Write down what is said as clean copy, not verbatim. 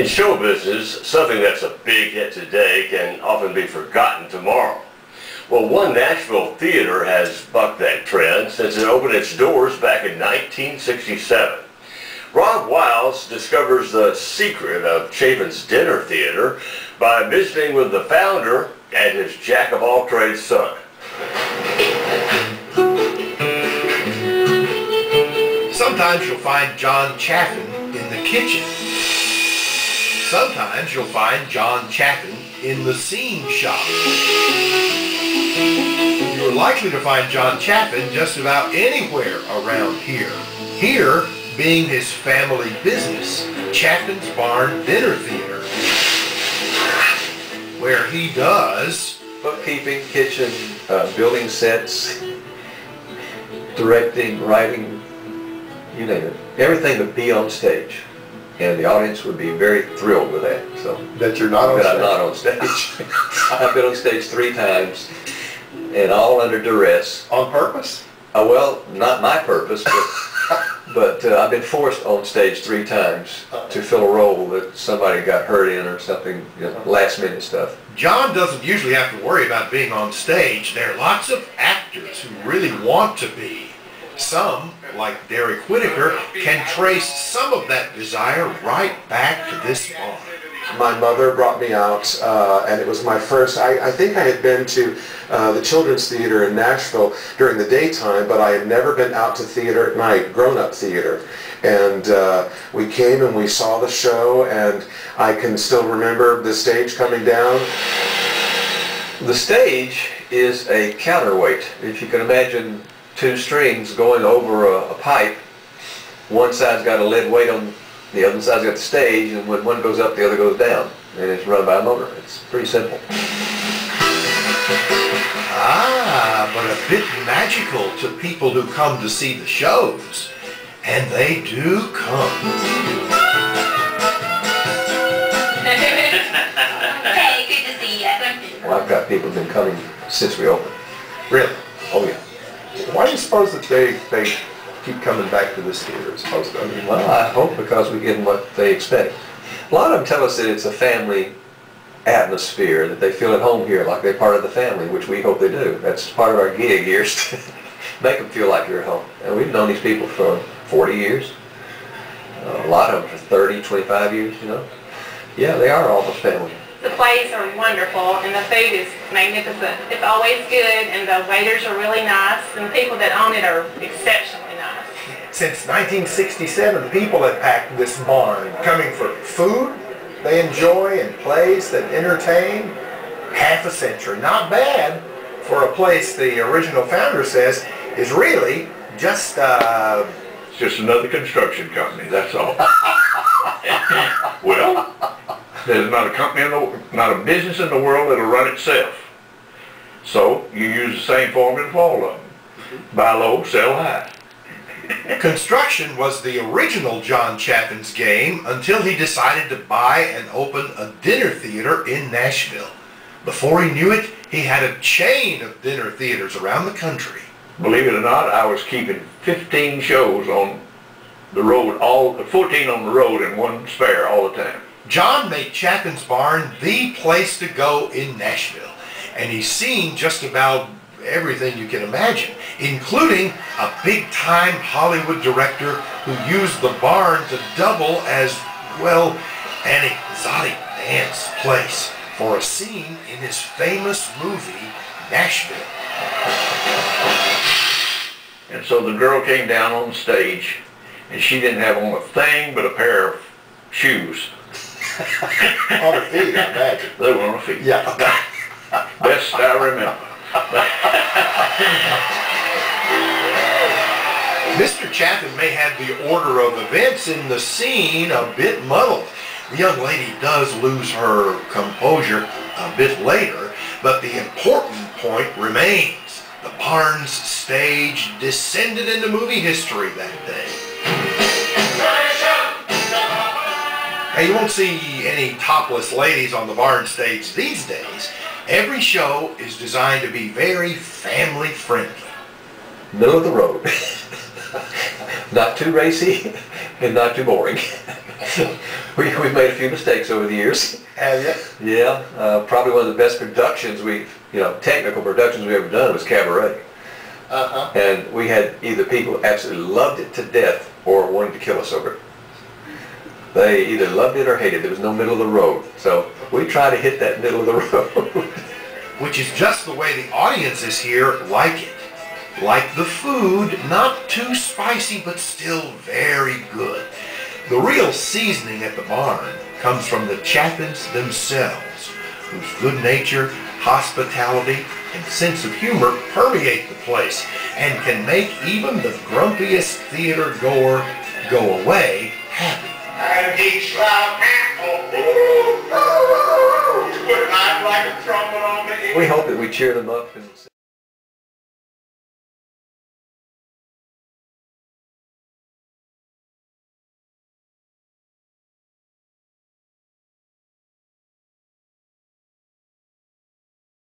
In show business, something that's a big hit today can often be forgotten tomorrow. Well, one Nashville theater has bucked that trend since it opened its doors back in 1967. Rob Wiles discovers the secret of Chaffin'S dinner theater by visiting with the founder and his jack-of-all-trades son. Sometimes you'll find John Chaffin in the kitchen. Sometimes you'll find John Chaffin in the scene shop. You're likely to find John Chaffin just about anywhere around here. Here being his family business, Chaffin'S Barn Dinner Theater, where he does bookkeeping, kitchen, building sets, directing, writing, you name it. Everything to be on stage. And the audience would be very thrilled with that. So that you're not on stage. I'm not on stage. I've been on stage 3 times, and all under duress. On purpose? Well, not my purpose, but I've been forced on stage 3 times to fill a role that somebody got hurt in or something, you know, last minute stuff. John doesn't usually have to worry about being on stage. There are lots of actors who really want to be. Some, like Derek Whittaker, can trace some of that desire right back to this barn. My mother brought me out, and it was my first, I think I had been to the Children's Theater in Nashville during the daytime, but I had never been out to theater at night, grown-up theater. And we came and we saw the show, and I can still remember the stage coming down. The stage is a counterweight. If you can imagine 2 strings going over a pipe, one side's got a lead weight on the other side's got the stage, and when one goes up, the other goes down, and it's run by a motor. It's pretty simple. Ah, but a bit magical to people who come to see the shows. And they do come. Hey, good to see you. Well, I've got people who've been coming since we opened. Really? Oh, yeah. Why do you suppose that they keep coming back to this theater as opposed to other? Well, I hope because we give them what they expect. A lot of them tell us that it's a family atmosphere, that they feel at home here, like they're part of the family, which we hope they do. That's part of our gig here, is to make them feel like you're at home. And we've known these people for 40 years. A lot of them for 30, 25 years, you know. Yeah, they are almost family. The plays are wonderful, and the food is magnificent. It's always good, and the waiters are really nice, and the people that own it are exceptionally nice. Since 1967, people have packed this barn, coming for food they enjoy and plays that entertain. Half a century. Not bad for a place the original founder says is really just It's just another construction company, that's all. Well, there's not a company, not a business in the world that'll run itself. So you use the same formula for all of them. Buy low, sell high. Construction was the original John Chaffin'S game until he decided to buy and open a dinner theater in Nashville. Before he knew it, he had a chain of dinner theaters around the country. Believe it or not, I was keeping 15 shows on the road, 14 on the road and 1 spare all the time. John made Chaffin'S Barn the place to go in Nashville, and he's seen just about everything you can imagine, including a big-time Hollywood director who used the barn to double as, well, an exotic dance place for a scene in his famous movie, Nashville. And so the girl came down on stage, and she didn't have on a thing but a pair of shoes. On her feet, I imagine. They were on her feet. Yeah. Best I remember. Mr. Chaffin may have the order of events in the scene a bit muddled. The young lady does lose her composure a bit later, but the important point remains. The barn's stage descended into movie history that day. Now, you won't see any topless ladies on the barn stage these days. Every show is designed to be very family friendly. Middle of the road. Not too racy and not too boring. We've made a few mistakes over the years. Have you? Yeah, probably one of the best productions technical productions we've ever done was Cabaret. Uh-huh. And we had either people absolutely loved it to death or wanted to kill us over it. They either loved it or hated it. There was no middle of the road. So we try to hit that middle of the road. Which is just the way the audiences here like it. Like the food, not too spicy, but still very good. The real seasoning at the barn comes from the Chaffin'S themselves, whose good nature, hospitality, and sense of humor permeate the place and can make even the grumpiest theater goer go away happy. And each loud with a knife like a trumpet on the ear. We hope that we cheer them up and